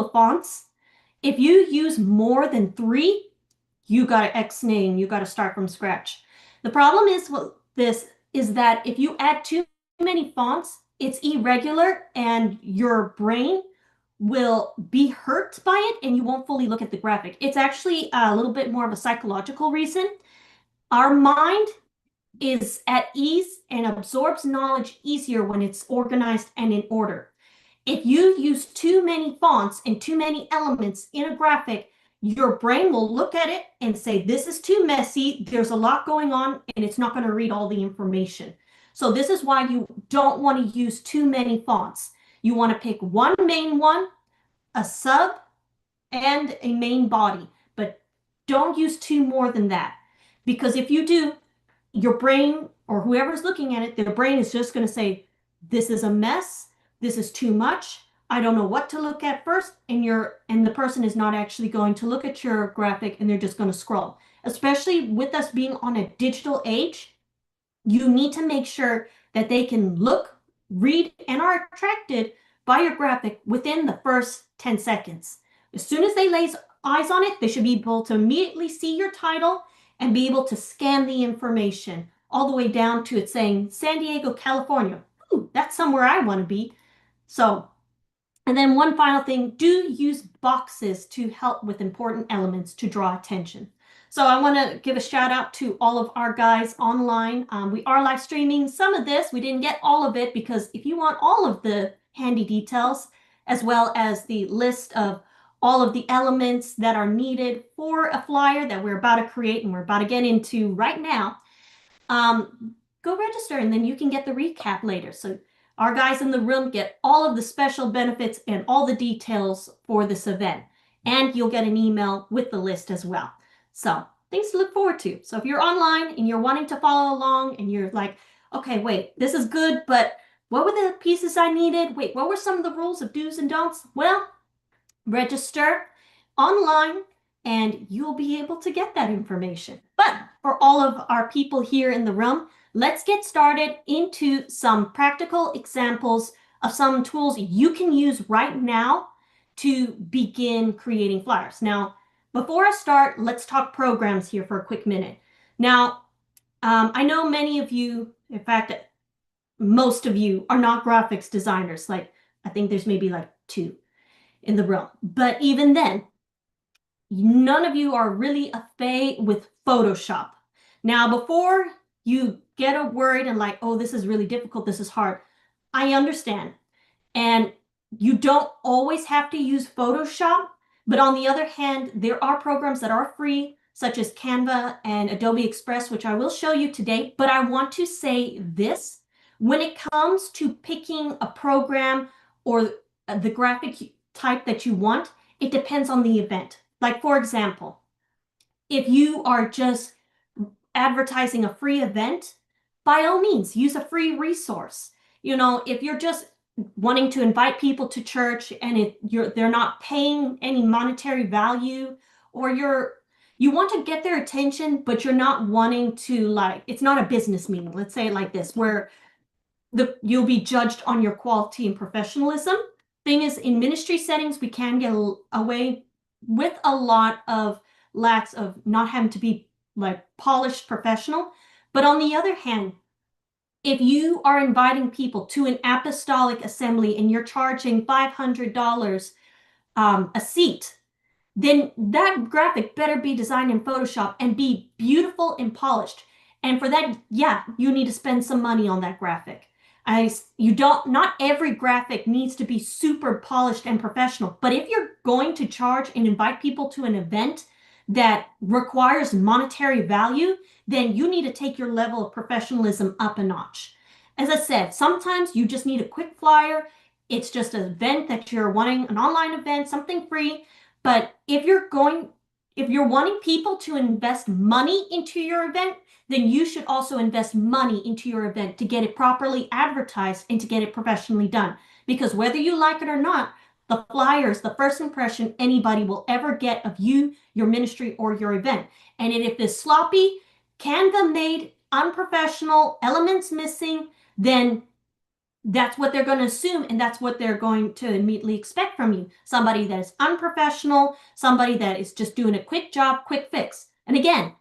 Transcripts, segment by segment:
of fonts. If you use more than 3, you got to X-nay and you got to start from scratch. The problem is with this is that if you add too many fonts, it's irregular and your brain will be hurt by it and you won't fully look at the graphic. It's actually a little bit more of a psychological reason. Our mind is at ease and absorbs knowledge easier when it's organized and in order. If you use too many fonts and too many elements in a graphic, your brain will look at it and say, this is too messy, there's a lot going on, and it's not going to read all the information. So this is why you don't want to use too many fonts. You want to pick one main one, a sub, and a main body, but don't use 2 more than that. Because if you do, your brain or whoever's looking at it, their brain is just going to say, this is a mess, this is too much, I don't know what to look at first, and the person is not actually going to look at your graphic and they're just going to scroll. Especially with us being on a digital age, you need to make sure that they can look, read, and are attracted by your graphic within the first 10 seconds. As soon as they lay eyes on it, they should be able to immediately see your title and be able to scan the information all the way down to it saying San Diego, California. Ooh, that's somewhere I want to be. So, and then one final thing, do use boxes to help with important elements to draw attention. So I want to give a shout out to all of our guys online. We are live streaming some of this. We didn't get all of it because if you want all of the handy details, as well as the list of all of the elements that are needed for a flyer that we're about to create and we're about to get into right now, go register and then you can get the recap later. So our guys in the room get all of the special benefits and all the details for this event. And you'll get an email with the list as well. So things to look forward to. So if you're online and you're wanting to follow along and you're like, okay, wait, this is good, but what were the pieces I needed? Wait, what were some of the rules of do's and don'ts? Well, register online and you'll be able to get that information. But for all of our people here in the room, let's get started into some practical examples of some tools you can use right now to begin creating flyers. Now, before I start, let's talk programs here for a quick minute. Now, I know many of you, in fact, most of you are not graphics designers. Like, I think there's maybe like 2 in the room. But even then, none of you are really a fay with Photoshop. Now, before you get worried and like, oh, this is really difficult, this is hard, I understand. And you don't always have to use Photoshop, but on the other hand, there are programs that are free, such as Canva and Adobe Express, which I will show you today. But I want to say this, when it comes to picking a program or the graphic type that you want, it depends on the event. Like, for example, if you are just advertising a free event, by all means, use a free resource. You know, if you're just wanting to invite people to church and they're not paying any monetary value, or you want to get their attention, but you're not wanting to, like, it's not a business meeting, let's say it like this, where you'll be judged on your quality and professionalism. Thing is, in ministry settings, we can get away with a lot of lacks of not having to be like polished professional. But on the other hand, if you are inviting people to an apostolic assembly and you're charging $500 a seat, then that graphic better be designed in Photoshop and be beautiful and polished. And for that, yeah, you need to spend some money on that graphic. Not every graphic needs to be super polished and professional, but if you're going to charge and invite people to an event that requires monetary value, then you need to take your level of professionalism up a notch. As I said, sometimes you just need a quick flyer. It's just an event that you're wanting, an online event, something free. But if you're wanting people to invest money into your event, then you should also invest money into your event to get it properly advertised and to get it professionally done. Because whether you like it or not, the flyers, the first impression anybody will ever get of you, your ministry, or your event. And if it's sloppy, Canva made, unprofessional, elements missing, then that's what they're going to assume, and that's what they're going to immediately expect from you. Somebody that is unprofessional, somebody that is just doing a quick job, quick fix. And again,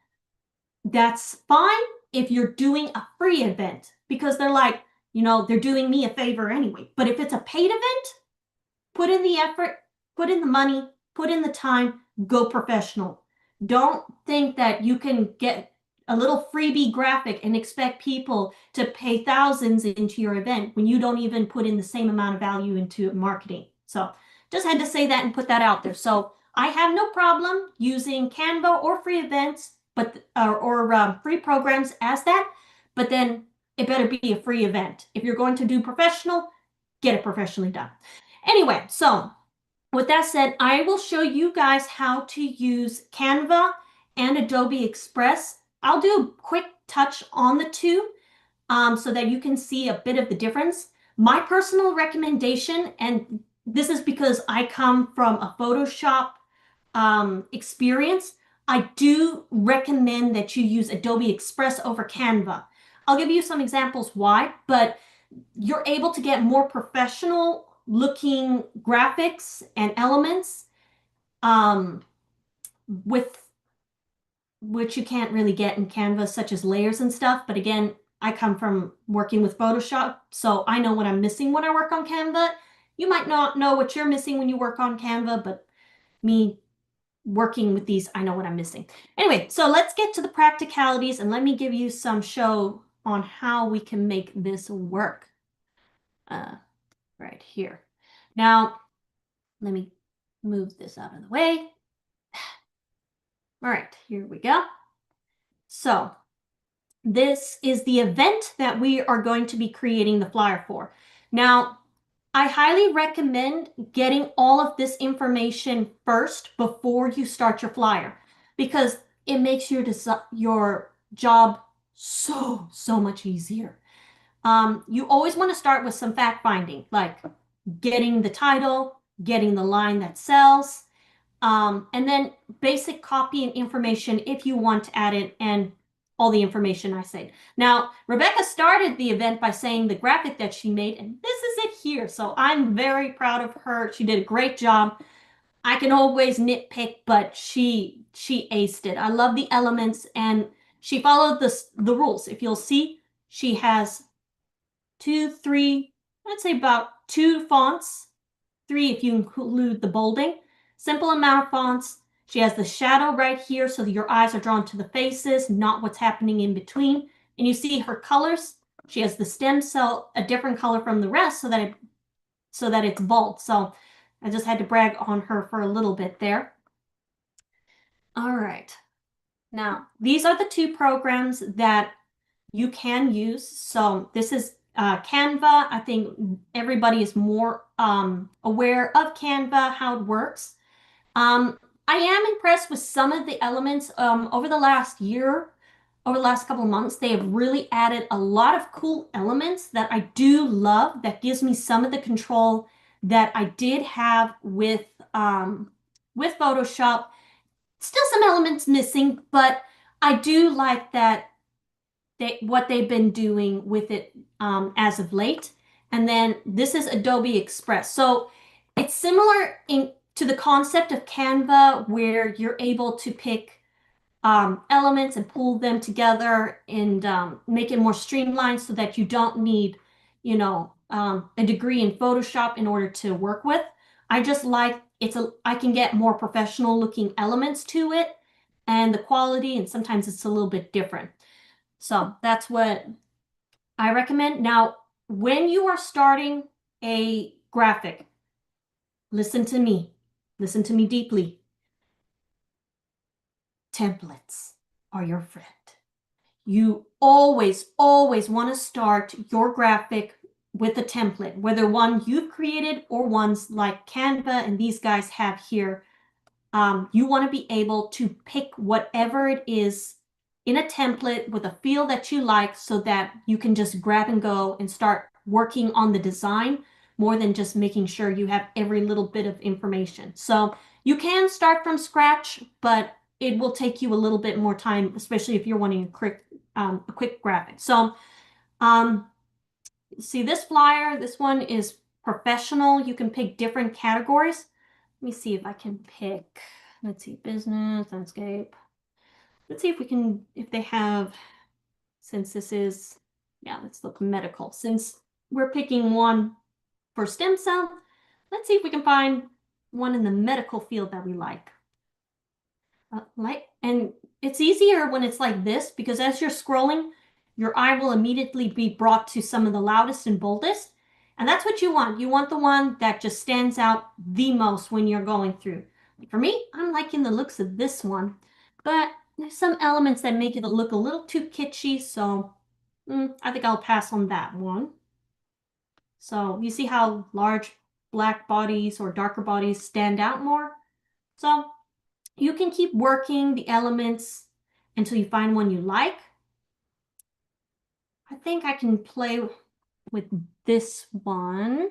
that's fine if you're doing a free event because they're like, they're doing me a favor anyway. But if it's a paid event, put in the effort, put in the money, put in the time, go professional. Don't think that you can get a little freebie graphic and expect people to pay thousands into your event when you don't even put in the same amount of value into marketing. So just had to say that and put that out there. So I have no problem using Canva or free events, but or free programs as that, but then it better be a free event. If you're going to do professional, get it professionally done. Anyway, so with that said, I will show you guys how to use Canva and Adobe Express. I'll do a quick touch on the two so that you can see a bit of the difference. My personal recommendation, and this is because I come from a Photoshop experience, I do recommend that you use Adobe Express over Canva. I'll give you some examples why, but you're able to get more professional looking graphics and elements with which you can't really get in Canva, such as layers and stuff. But again, I come from working with Photoshop, so I know what I'm missing when I work on Canva. You might not know what you're missing when you work on Canva, but me working with these, I know what I'm missing. Anyway, so let's get to the practicalities and let me give you some show on how we can make this work. Right here. Now, let me move this out of the way. All right, here we go. So this is the event that we are going to be creating the flyer for. Now, I highly recommend getting all of this information first before you start your flyer because it makes your job so much easier. You always want to start with some fact finding, like getting the title, getting the line that sells, and then basic copy and information if you want to add it and all the information I said. Now, Rebecca started the event by saying the graphic that she made, and this is it here. So I'm very proud of her. She did a great job. I can always nitpick, but she aced it. I love the elements, and she followed the rules. If you'll see, she has two, three, I'd say about 2 fonts, 3 if you include the bolding. Simple amount of fonts. She has the shadow right here so that your eyes are drawn to the faces, not what's happening in between. And you see her colors. She has the stem cell a different color from the rest so that it's bold. So I just had to brag on her for a little bit there. All right. Now, these are the 2 programs that you can use. So this is Canva. I think everybody is more aware of Canva, how it works. I am impressed with some of the elements over the last year, over the last couple of months. They have really added a lot of cool elements that I do love that gives me some of the control that I did have with Photoshop. Still some elements missing, but I do like that what they've been doing with it as of late. And then this is Adobe Express. So it's similar to the concept of Canva where you're able to pick elements and pull them together and make it more streamlined so that you don't need, a degree in Photoshop in order to work with. I just like I can get more professional looking elements to it and the quality, and sometimes it's a little bit different. So that's what I recommend. Now, when you are starting a graphic, listen to me. Listen to me deeply. Templates are your friend. You always want to start your graphic with a template, whether one you've created or ones like Canva and these guys have here. You want to be able to pick whatever it is in a template with a feel that you like so that you can just grab and go and start working on the design more than just making sure you have every little bit of information. So you can start from scratch, but it will take you a little bit more time, especially if you're wanting a quick graphic. So See this flyer, this one is professional. You can pick different categories. Let me see if I can pick, let's see, business, landscape. Let's see if we can, if they have, since this is, yeah, let's look medical. Since we're picking one for stem cell, let's see if we can find one in the medical field that we like. And it's easier when it's like this because as you're scrolling, your eye will immediately be brought to some of the loudest and boldest. And that's what you want. You want the one that just stands out the most when you're going through. For me, I'm liking the looks of this one, but there's some elements that make it look a little too kitschy, so I think I'll pass on that one. So you see how large black bodies or darker bodies stand out more? So you can keep working the elements until you find one you like. I think I can play with this one.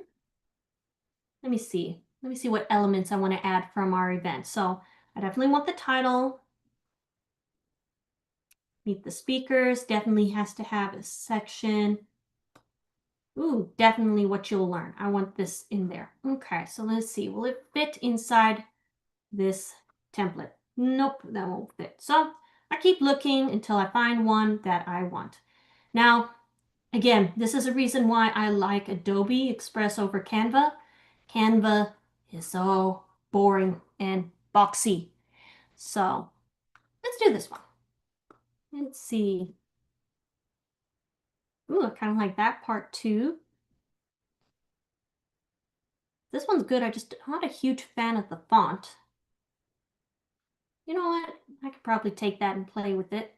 Let me see. Let me see what elements I want to add from our event. So I definitely want the title. Meet the speakers. Definitely has to have a section. Ooh, definitely what you'll learn. I want this in there. Okay, so let's see. Will it fit inside this template? Nope, that won't fit. So I keep looking until I find one that I want. Now, again, this is a reason why I like Adobe Express over Canva. Canva is so boring and boxy. So let's do this one. Let's see. Ooh, I kind of like that part too. This one's good. I'm not a huge fan of the font. You know what? I could probably take that and play with it.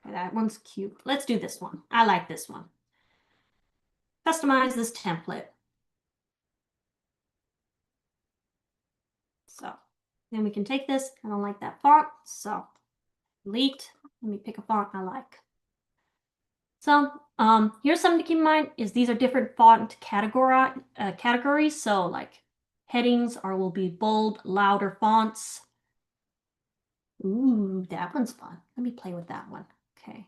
Okay, that one's cute. Let's do this one. I like this one. Customize this template. So then we can take this. I don't like that font, so delete. Let me pick a font I like. So here's something to keep in mind is these are different font categories. So like headings will be bold, louder fonts. Ooh, that one's fun. Let me play with that one. Okay.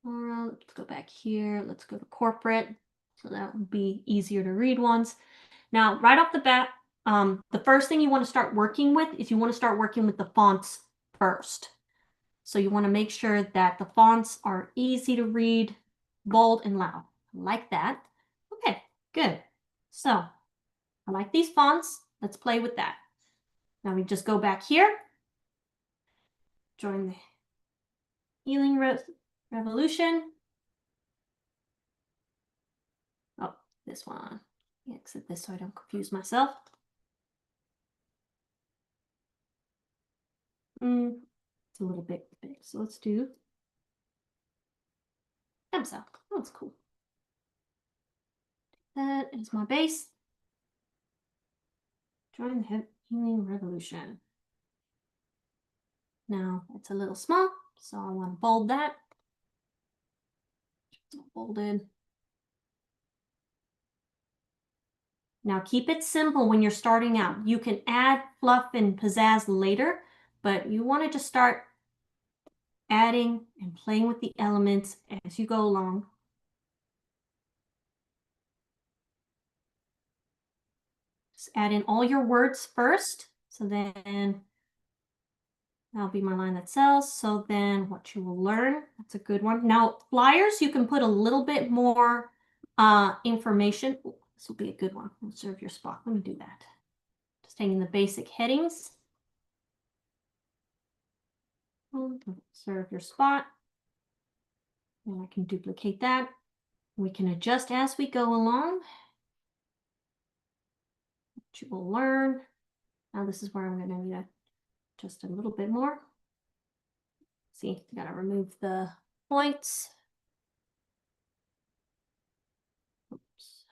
Let's go back here. Let's go to corporate. So that would be easier to read ones. Now, right off the bat, the first thing you want to start working with is you want to start working with the fonts first. So you want to make sure that the fonts are easy to read, bold, and loud. Like that. Okay, good. So I like these fonts. Let's play with that. Now we just go back here. Join the Healing Revolution. Oh, this one. Exit this so I don't confuse myself. It's a little bit big, so let's do stem cell. Oh, that's cool. That is my base. Join the Healing Revolution. Now it's a little small, so I want to bold that. So bolded. Now keep it simple when you're starting out. You can add fluff and pizzazz later, but you want to just start adding and playing with the elements as you go along. Just add in all your words first. So then that'll be my line that sells. So then what you will learn, that's a good one. Now flyers, you can put a little bit more information. Ooh, this will be a good one. Reserve your spot. Let me do that. Just taking the basic headings. Reserve your spot. And I can duplicate that. We can adjust as we go along. What you will learn. Now this is where I'm going to need just a little bit more. See, I gotta remove the points. Oops.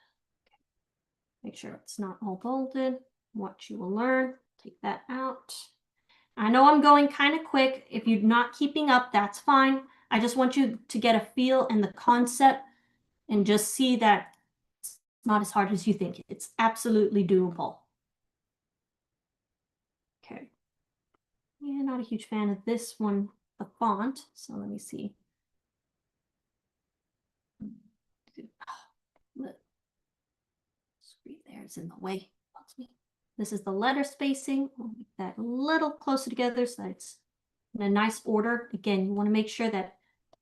Make sure it's not all bolded. What you will learn, take that out. I know I'm going kind of quick. If you're not keeping up, that's fine. I just want you to get a feel and the concept and just see that it's not as hard as you think. It's absolutely doable. Okay. Yeah, not a huge fan of this one, the font. So let me see. There's in the way. This is the letter spacing. We'll make that a little closer together so that it's in a nice order. Again, you want to make sure that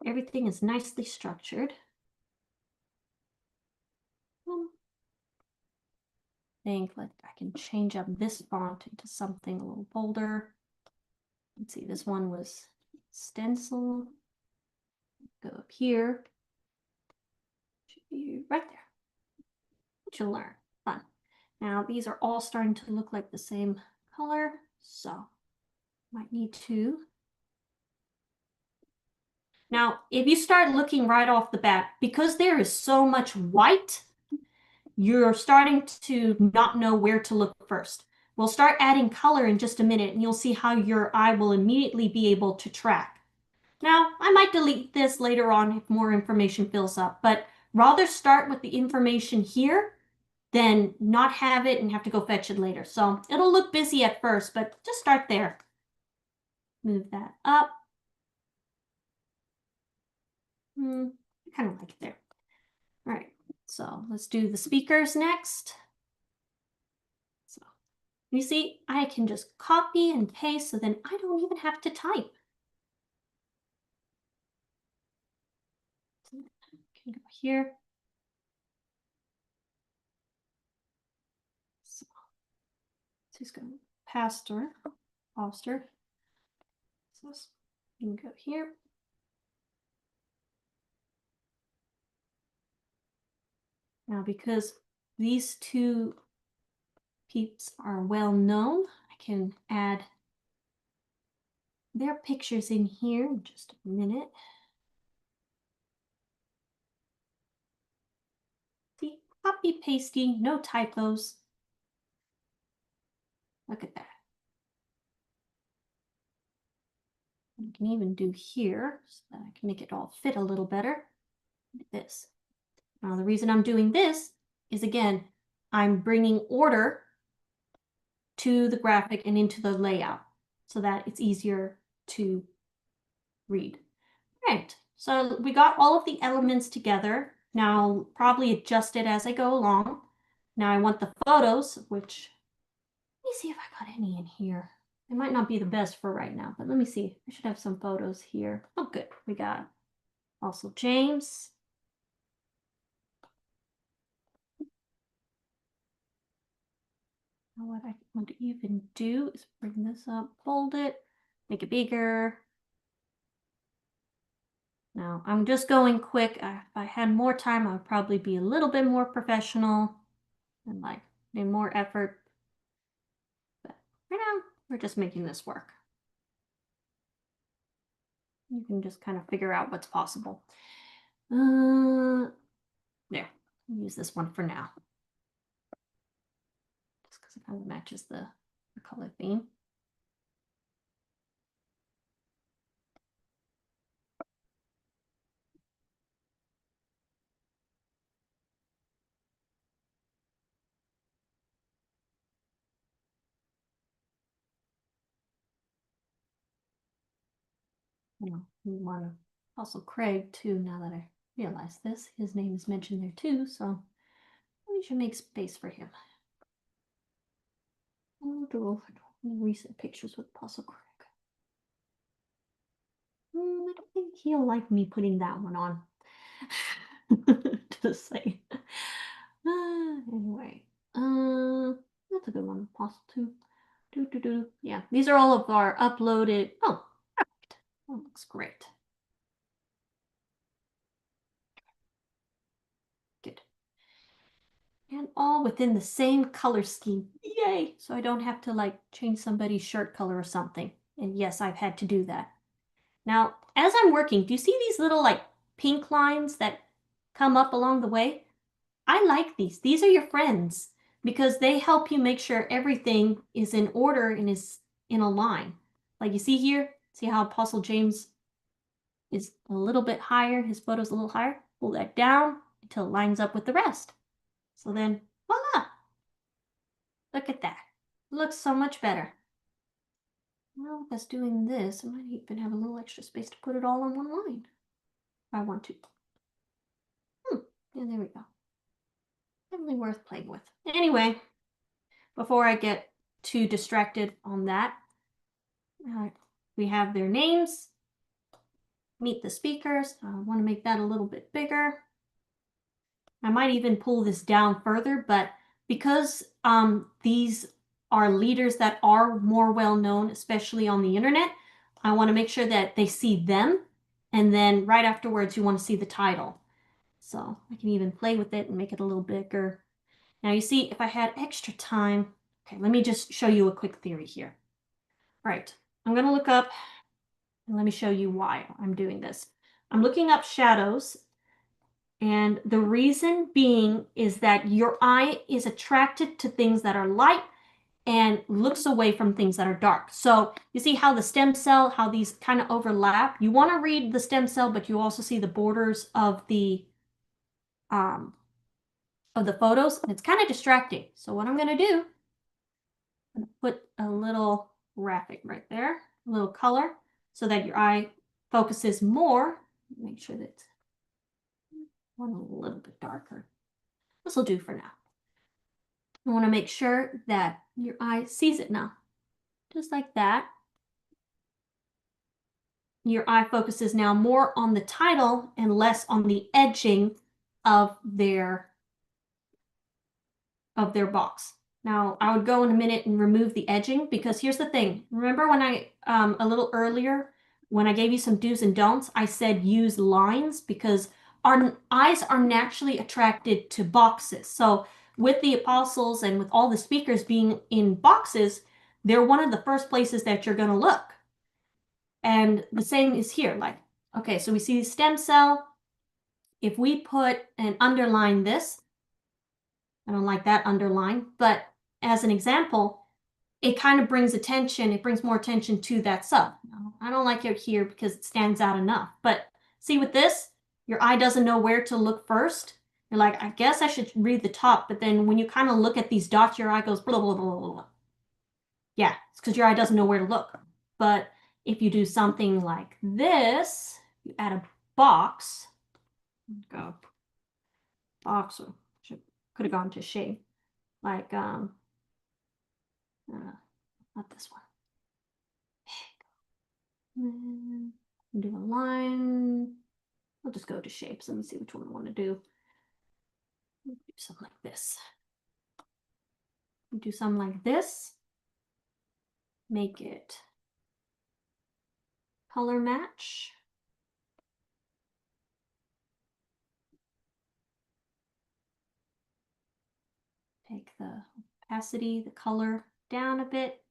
everything is nicely structured. I think I can change up this font into something a little bolder. Let's see, this one was stencil. Go up here. Should be right there. What you'll learn. Fun. Now these are all starting to look like the same color, so might need to. Now, if you start looking right off the bat, because there is so much white, you're starting to not know where to look first. We'll start adding color in just a minute, and you'll see how your eye will immediately be able to track. Now, I might delete this later on if more information fills up, but rather start with the information here than not have it and have to go fetch it later. So it'll look busy at first, but just start there. Move that up. I kind of like it there. All right, so let's do the speakers next. So you see, I can just copy and paste, so then I don't even have to type. So I can go here. So just go Pastor, Foster. So you can go here. Now, because these two peeps are well known, I can add their pictures in here in just a minute. See, copy pasting, no typos. Look at that. You can even do here so that I can make it all fit a little better. Look at this. Now, the reason I'm doing this is, again, I'm bringing order to the graphic and into the layout so that it's easier to read. Right, so we got all of the elements together. Now, probably adjust it as I go along. Now I want the photos, which, let me see if I got any in here. It might not be the best for right now, but let me see. I should have some photos here. Oh, good. We got also James. Now what I want to even do is bring this up, fold it, make it bigger. Now, I'm just going quick. If I had more time, I would probably be a little bit more professional and like need more effort. But right now, we're just making this work. You can just kind of figure out what's possible. There, I'll use this one for now. Just because it kind of matches the color theme. You know, we want to also Craig too, now that I realize this. His name is mentioned there too, so we should make space for him. I'll do recent pictures with Apostle Craig. I don't think he'll like me putting that one on. To say. Anyway, that's a good one. Apostle 2. Yeah, these are all of our uploaded. Oh, perfect. That looks great. Good. And all within the same color scheme. Yay! So I don't have to like change somebody's shirt color or something. And yes, I've had to do that. Now, as I'm working, do you see these little like pink lines that come up along the way? I like these. These are your friends because they help you make sure everything is in order and is in a line. Like you see here, see how Apostle James is a little bit higher, his photo's a little higher. Pull that down until it lines up with the rest. So then, voila! Look at that. It looks so much better. Well, with us doing this, I might even have a little extra space to put it all on one line if I want to. Yeah, there we go. definitely worth playing with. Anyway, before I get too distracted on that, we have their names. Meet the speakers. I want to make that a little bit bigger. I might even pull this down further, but because these are leaders that are more well known, especially on the internet, I want to make sure that they see them. And then right afterwards, you want to see the title. So I can even play with it and make it a little bigger. Now you see, if I had extra time, okay, let me just show you a quick theory here. All right, I'm going to look up, and let me show you why I'm doing this. I'm looking up shadows, and the reason being is that your eye is attracted to things that are light and looks away from things that are dark. So you see how the stem cell, how these kind of overlap? You want to read the stem cell, but you also see the borders of the photos, and it's kind of distracting. So what I'm going to do, I'm going to put a little graphic right there, a little color, so that your eye focuses more. Make sure that one a little bit darker. This will do for now. You want to make sure that your eye sees it now. Just like that. Your eye focuses now more on the title and less on the edging of their box. Now, I would go in a minute and remove the edging, because here's the thing. Remember when I, a little earlier, when I gave you some do's and don'ts, I said use lines, because our eyes are naturally attracted to boxes. So with the apostles and with all the speakers being in boxes, they're one of the first places that you're going to look. And the same is here. Like, okay, so we see stem cell. If we put and underline this, I don't like that underline, but as an example, it kind of brings attention, it brings more attention to that sub. I don't like it here because it stands out enough. But see with this, your eye doesn't know where to look first. You're like, I guess I should read the top, but then when you kind of look at these dots, your eye goes blah, blah, blah, blah, blah. Yeah, it's because your eye doesn't know where to look. But if you do something like this, you add a box, go box, or could have gone to shape, like not this one. Do a line. I'll just go to shapes. Let me see which one I want to do. Do something like this. Do something like this. Make it color match. Take the opacity, the color down a bit.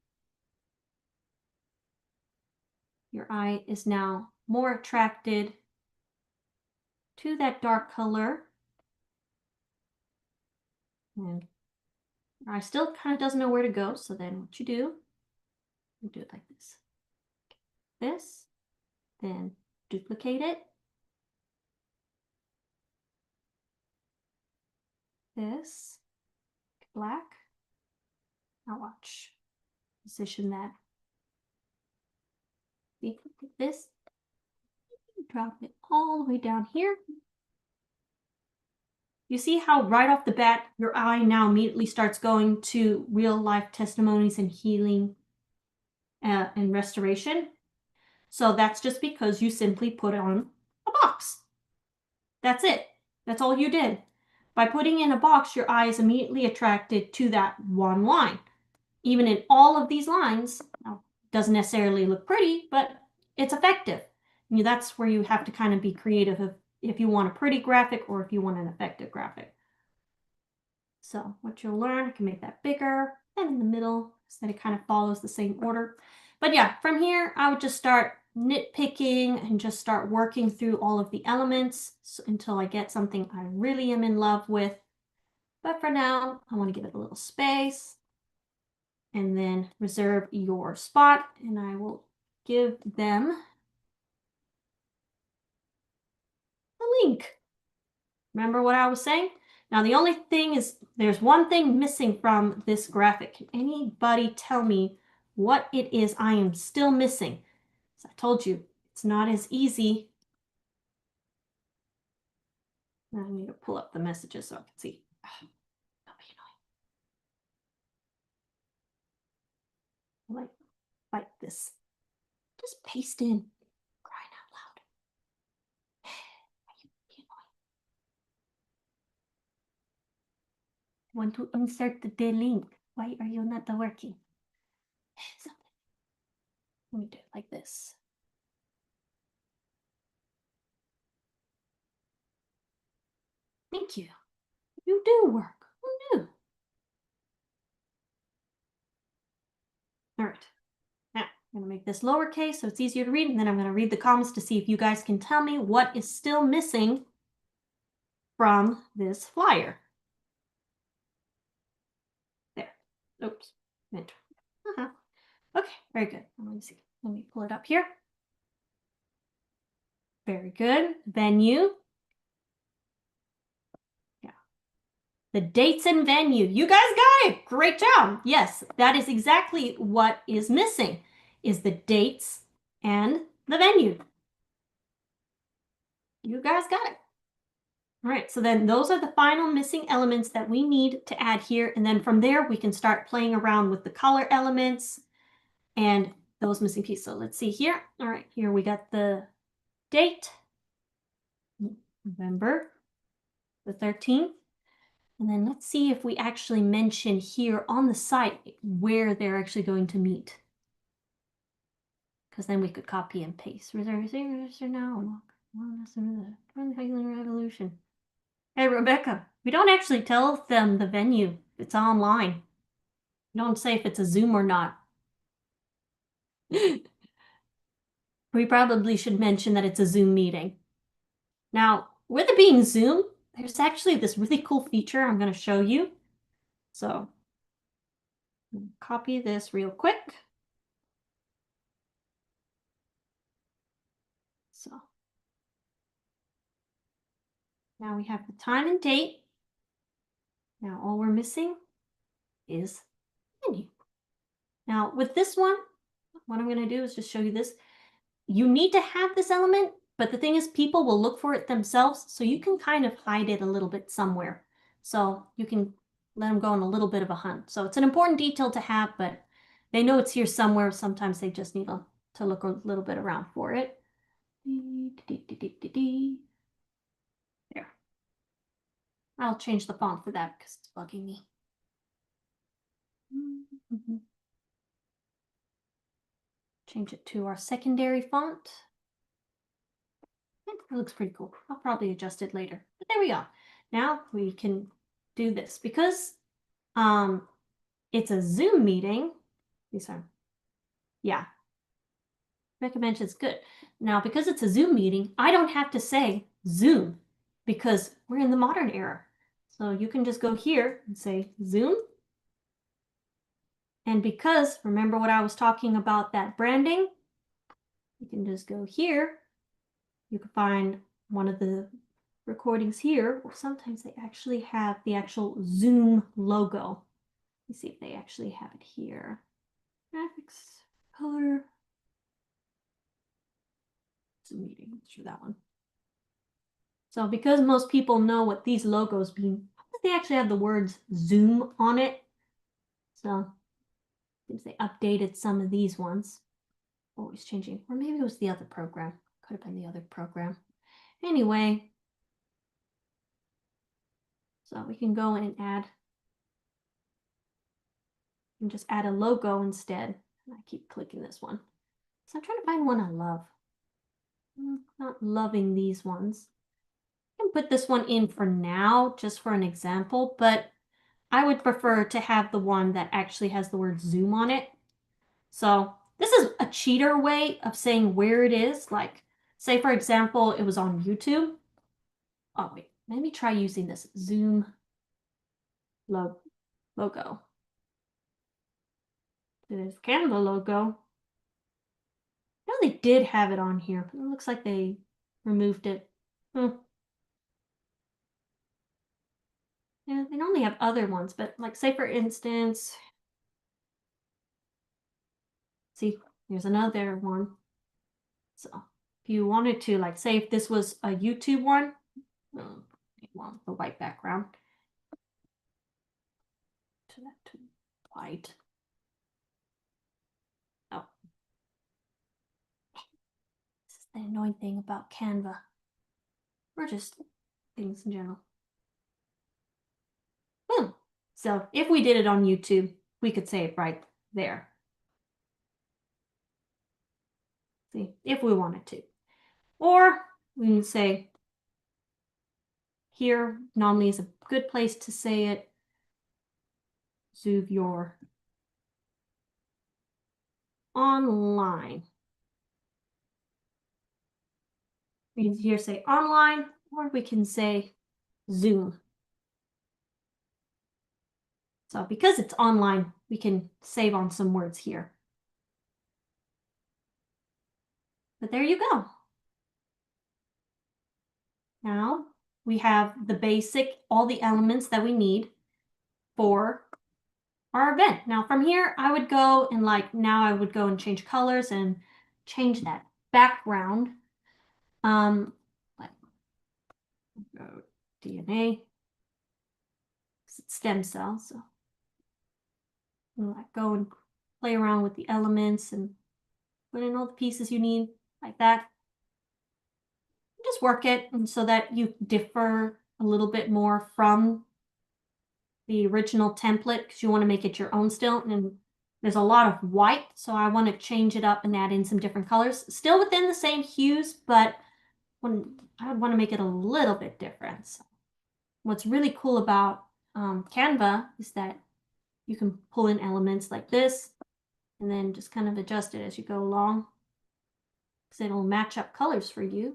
Your eye is now more attracted to that dark color. And your eye still kind of doesn't know where to go. So then what you do it like this. This, then duplicate it. This, black. Now watch. Position that. See, like this. Drop it all the way down here. You see how right off the bat, your eye now immediately starts going to real life testimonies and healing and restoration. So that's just because you simply put on a box. That's it. That's all you did. By putting in a box, your eye is immediately attracted to that one line. Even in all of these lines, now, doesn't necessarily look pretty, but it's effective. That's where you have to kind of be creative if you want a pretty graphic or if you want an effective graphic. So what you'll learn, I can make that bigger and in the middle so that it kind of follows the same order. But yeah, from here, I would just start nitpicking and just start working through all of the elements until I get something I really am in love with. But for now, I want to give it a little space and then reserve your spot, and I will give them a link. Remember what I was saying? Now, the only thing is there's one thing missing from this graphic. Can anybody tell me what it is I am still missing? As I told you, it's not as easy. I need to pull up the messages so I can see. like this. Just paste in. Crying out loud. Want to insert the link. Why are you not working? Let me do it like this. Thank you. You do work. Who knew? All right. Now, I'm going to make this lowercase so it's easier to read, and then I'm going to read the comments to see if you guys can tell me what is still missing from this flyer. There. Oops. Enter. Okay, very good. Let me see. Let me pull it up here. Very good. Venue. Yeah. The dates and venue. You guys got it. Great job. Yes, that is exactly what is missing, is the dates and the venue. You guys got it. All right, so then those are the final missing elements that we need to add here. And then from there, we can start playing around with the color elements and those missing pieces. So let's see here. All right, here we got the date, November the 13th. And then let's see if we actually mention here on the site where they're actually going to meet. Because then we could copy and paste. Register now. Revolution. Hey, Rebecca, we don't actually tell them the venue. It's online. We don't say if it's a Zoom or not. We probably should mention that it's a Zoom meeting. Now, with it being Zoom, there's actually this really cool feature I'm going to show you. So, copy this real quick. So, now we have the time and date. Now, all we're missing is menu. Now, with this one, what I'm going to do is just show you this. You need to have this element, but the thing is, people will look for it themselves, so you can kind of hide it a little bit somewhere. So you can let them go on a little bit of a hunt. So it's an important detail to have, but they know it's here somewhere. Sometimes they just need to look a little bit around for it. There. I'll change the font for that because it's bugging me. Change it to our secondary font. It looks pretty cool. I'll probably adjust it later. But there we go. Now we can do this because it's a Zoom meeting. Yeah. Recommend it's good. Now, because it's a Zoom meeting, I don't have to say Zoom because we're in the modern era. So you can just go here and say Zoom. And because, remember what I was talking about, that branding, you can just go here. You can find one of the recordings here, or sometimes they actually have the actual Zoom logo. Let's see if they actually have it here. Graphics, color, Zoom meeting, sure that one. So because most people know what these logos mean, they actually have the words Zoom on it. So since they updated some of these ones, always changing, or maybe it was the other program. Could have been the other program. Anyway, so we can go in and add, and just add a logo instead. And I keep clicking this one. So I'm trying to find one I love. I'm not loving these ones. I can put this one in for now, just for an example, but I would prefer to have the one that actually has the word Zoom on it. So this is a cheater way of saying where it is. Like, say, for example, it was on YouTube. Oh, wait, let me try using this Zoom logo. There's Canva logo. I know they did have it on here, but it looks like they removed it. Yeah, they normally have other ones, but like, say for instance, see, here's another one. So if you wanted to, like, say if this was a YouTube one, want the white background. To that to white. the annoying thing about Canva, or just things in general. Boom. So if we did it on YouTube, we could say it right there. See, if we wanted to. Or we can say, here normally is a good place to say it. Zoom your online. We can here say online, or we can say Zoom. So because it's online, we can save on some words here. But there you go. Now we have the basic, all the elements that we need for our event. Now from here, I would go and now I would go and change colors and change that background. Like go DNA, stem cells. So go and play around with the elements and put in all the pieces you need like that. Just work it and so that you differ a little bit more from the original template because you want to make it your own still. And there's a lot of white, so I want to change it up and add in some different colors. Still within the same hues, but I would want to make it a little bit different. So what's really cool about Canva is that you can pull in elements like this and then just kind of adjust it as you go along. Because it'll match up colors for you.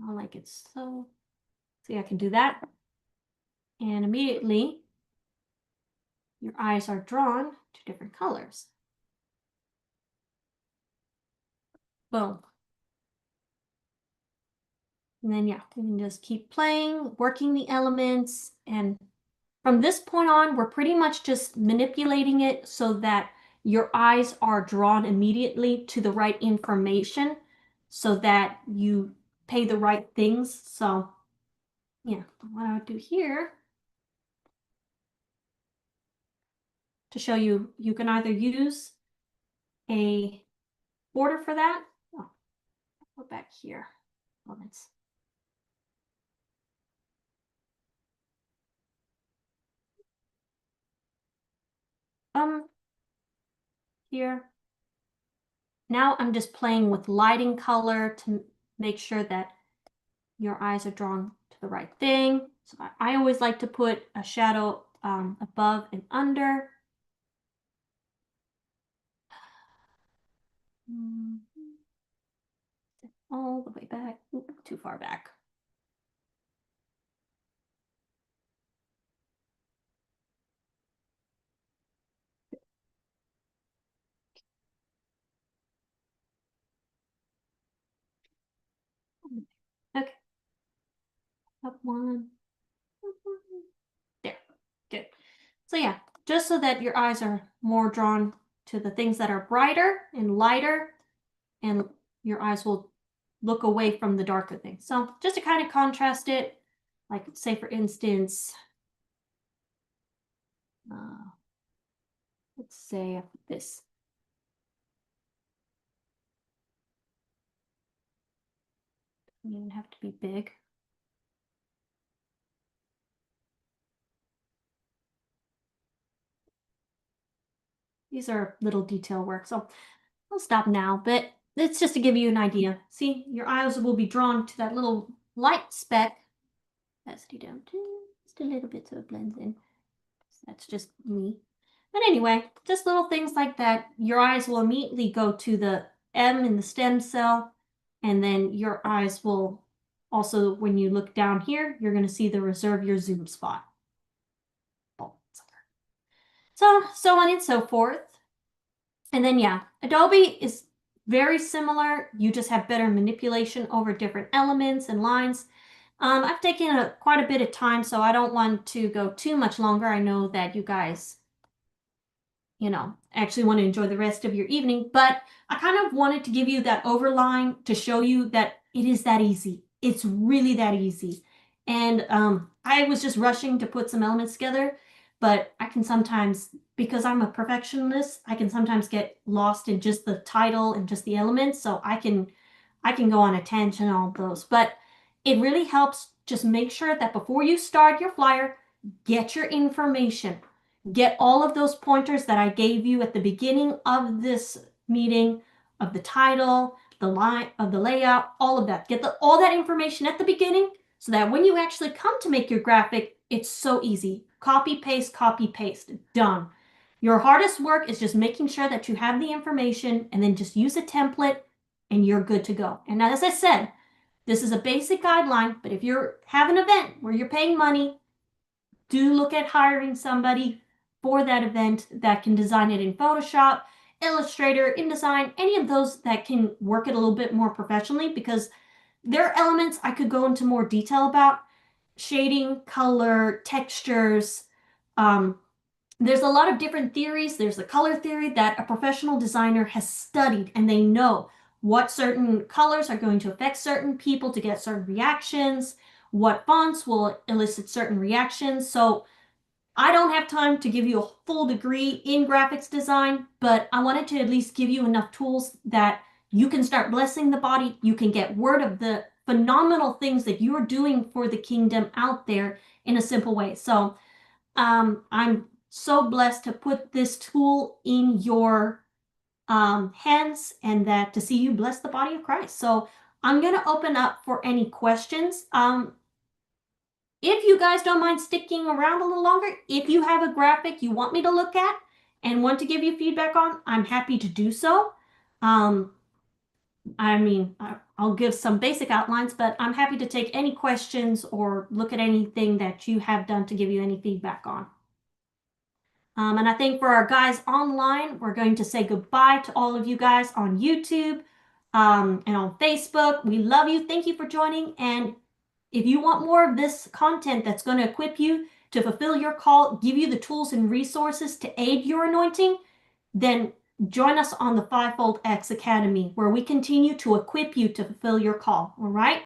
I like it so. See, I can do that. And immediately, your eyes are drawn to different colors. Boom. And then, yeah, we can just keep playing, working the elements. And from this point on, we're pretty much just manipulating it so that your eyes are drawn immediately to the right information so that you pay the right things. So, yeah, what I would do here to show you, you can either use a border for that. Oh, go back here. Moments. Here. Now I'm just playing with lighting color to make sure that your eyes are drawn to the right thing. So I always like to put a shadow above and under. All the way back. Ooh, too far back. Okay. Up one. There. Good. So yeah, just so that your eyes are more drawn to the things that are brighter and lighter, and your eyes will look away from the darker things. So just to kind of contrast it, like say for instance, let's say this. Doesn't even have to be big. These are little detail work, so I'll stop now, but it's just to give you an idea. See, your eyes will be drawn to that little light speck. Let's do down just a little bit so it blends in. That's just me. But anyway, just little things like that. Your eyes will immediately go to the M in the stem cell, and then your eyes will also, when you look down here, you're going to see the reserve your zoom spot. So on and so forth. And then, yeah, Adobe is very similar. You just have better manipulation over different elements and lines. I've taken quite a bit of time, so I don't want to go too much longer. I know that you guys, actually want to enjoy the rest of your evening, but I kind of wanted to give you that overline to show you that it is that easy. It's really that easy. And I was just rushing to put some elements together, but I can sometimes, because I'm a perfectionist, I can sometimes get lost in just the title and just the elements. So I can I can go on a tangent on those, but it really helps. Just make sure that before you start your flyer, get your information. Get all of those pointers that I gave you at the beginning of this meeting, of the title, the line, of the layout, all of that. Get all that information at the beginning so that when you actually come to make your graphic, it's so easy. Copy, paste, done. Your hardest work is just making sure that you have the information and then just use a template and you're good to go. And as I said, this is a basic guideline, but if you have an event where you're paying money, do look at hiring somebody for that event that can design it in Photoshop, Illustrator, InDesign, any of those that can work it a little bit more professionally, because there are elements I could go into more detail about: shading, color, textures. There's a lot of different theories. There's the color theory that a professional designer has studied, and they know what certain colors are going to affect certain people to get certain reactions, what fonts will elicit certain reactions. So I don't have time to give you a full degree in graphics design, but I wanted to at least give you enough tools that you can start blessing the body. You can get word of the phenomenal things that you're doing for the kingdom out there in a simple way. So I'm so blessed to put this tool in your hands, and that to see you bless the body of Christ. So I'm going to open up for any questions. If you guys don't mind sticking around a little longer, if you have a graphic you want me to look at and want to give you feedback on, I'm happy to do so. I mean, I'll give some basic outlines, but I'm happy to take any questions or look at anything that you have done to give you any feedback on. And I think for our guys online, we're going to say goodbye to all of you guys on YouTube and on Facebook. We love you. Thank you for joining. And if you want more of this content that's going to equip you to fulfill your call, give you the tools and resources to aid your anointing, then join us on the FivefoldX Academy, where we continue to equip you to fulfill your call. All right?